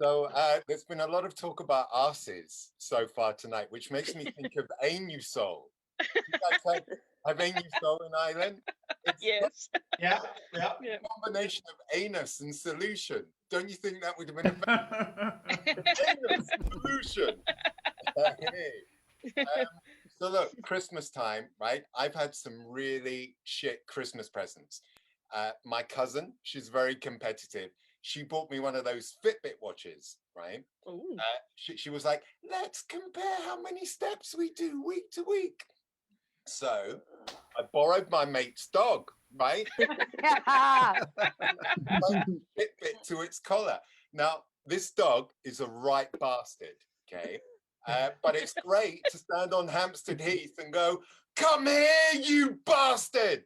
So there's been a lot of talk about arses so far tonight, which makes me think of Anusol. You guys have Anusol in Ireland? It's Yes. Yeah. a combination of anus and solution. Don't you think that would have been a anus solution? Hey. So look, Christmas time, right? I've had some really shit Christmas presents. My cousin, she's very competitive. She bought me one of those Fitbit watches, right? She was like, let's compare how many steps we do week to week. So I borrowed my mate's dog, right? Fitbit to its collar. Now, this dog is a right bastard, okay? But it's great to stand on Hampstead Heath and go, come here, you bastard!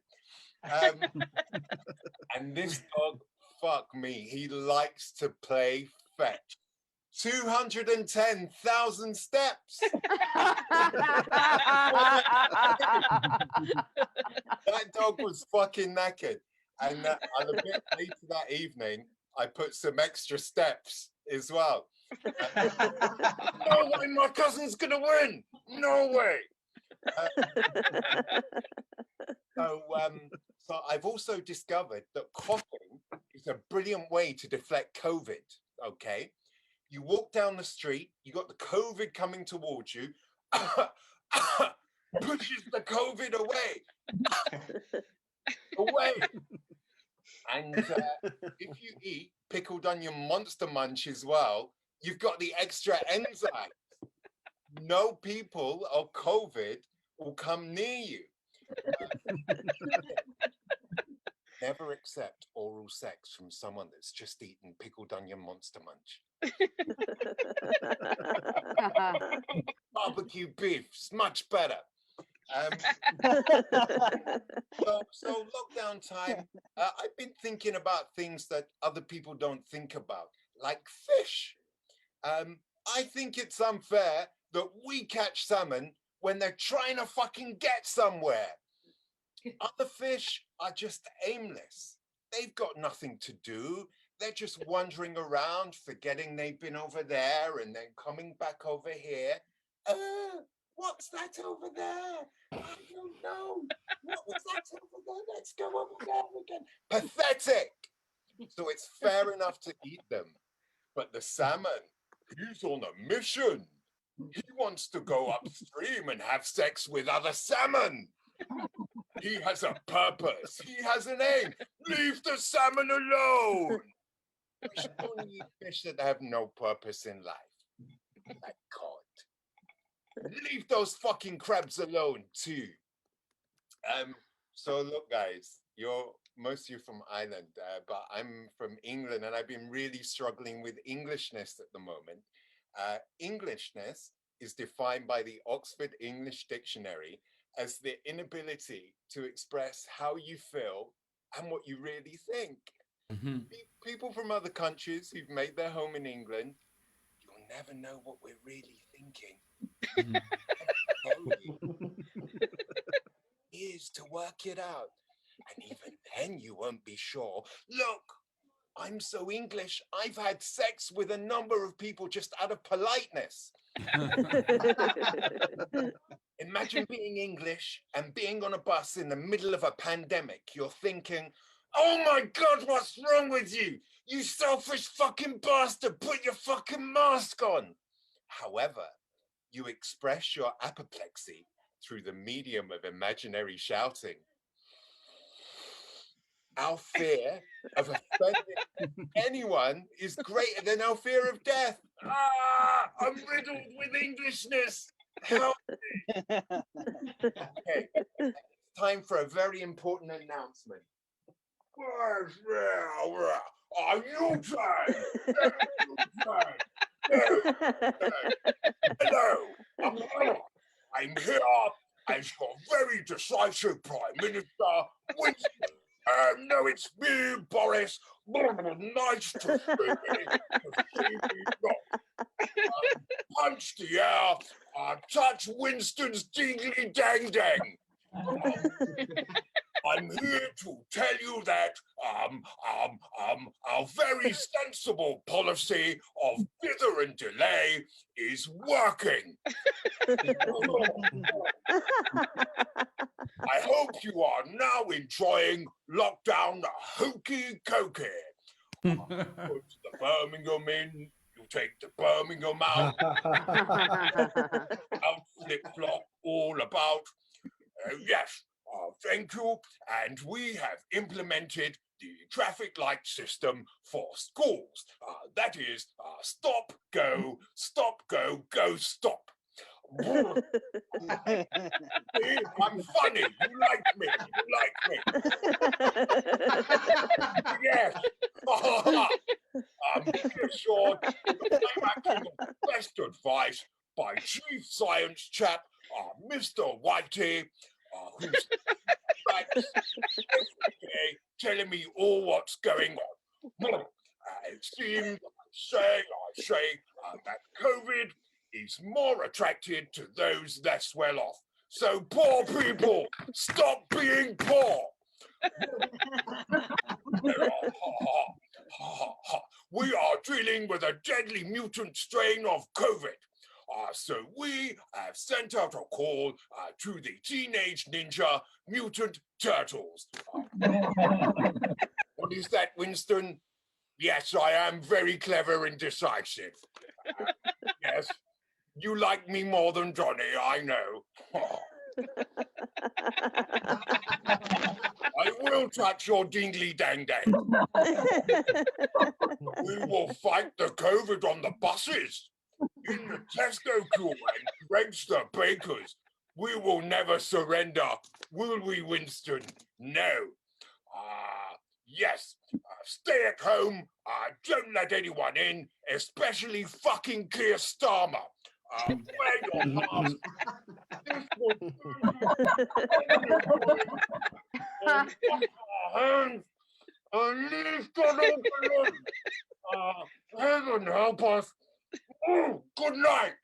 And this dog, fuck me, he likes to play fetch. 210,000 steps. That dog was fucking knackered. And a bit later that evening, I put some extra steps as well. No way, my cousin's gonna win. No way. So I've also discovered that coughing is a brilliant way to deflect COVID. Okay, you walk down the street, you got the COVID coming towards you, pushes the COVID away. And if you eat pickled onion monster munch as well, you've got the extra enzyme. No people or COVID will come near you. Never accept oral sex from someone that's just eaten pickled onion monster munch. Barbecue beef's much better. So lockdown time, I've been thinking about things that other people don't think about, like fish. I think it's unfair that we catch salmon when they're trying to fucking get somewhere. Other fish are just aimless. They've got nothing to do. They're just wandering around, forgetting they've been over there and then coming back over here. What's that over there? I don't know. What was that over there? Let's go over there again. Pathetic. So it's fair enough to eat them. But the salmon, he's on a mission. He wants to go upstream and have sex with other salmon. He has a purpose. He has an aim. Leave the salmon alone. We should only eat fish that have no purpose in life. Like cod. Leave those fucking crabs alone too. So look, guys, most of you from Ireland, but I'm from England, and I've been really struggling with Englishness at the moment. Englishness is defined by the Oxford English Dictionary as the inability to express how you feel and what you really think. Mm-hmm. People from other countries who've made their home in England, you'll never know what we're really thinking. Is to work it out. And even then you won't be sure. Look, I'm so English, I've had sex with a number of people just out of politeness. Imagine being English and being on a bus in the middle of a pandemic. You're thinking, oh my God, what's wrong with you? You selfish fucking bastard, put your fucking mask on. However, you express your apoplexy through the medium of imaginary shouting. Our fear of offending anyone is greater than our fear of death. I'm riddled with Englishness. Help me. Okay, it's time for a very important announcement. You Hello. I'm here as your very decisive Prime Minister, Winston. No, it's me, Boris. Nice to see you. Punch the air. Touch Winston's dingly dang dang. I'm here to tell you that our very sensible policy of dither and delay is working. I hope you are now enjoying lockdown hokey cokey. Put the Birmingham in, you take the Birmingham out, out flip-flop all about. Yes, thank you. And we have implemented the traffic light system for schools. That is stop, go, go, stop. See, I'm funny. You like me. Yes. I'm sure I'm acting on best advice by Chief Science Chap, Mr. Whitey, who's telling me all what's going on. It seems, I say that COVID is more attracted to those less well off. So poor people, stop being poor. We are dealing with a deadly mutant strain of COVID. So we have sent out a call to the Teenage Ninja Mutant Turtles. What is that, Winston? Yes, I am very clever and decisive. Yes, you like me more than Johnny, I know. I will touch your dingly dang dang. We will fight the COVID on the buses, in the Tesco queue and Greg's the bakers. We will never surrender, will we, Winston? No. Yes, stay at home, don't let anyone in, especially fucking Keir Starmer. Wear your mask. This will wash our hands and leave God alone. Heaven help us. Oh, good night.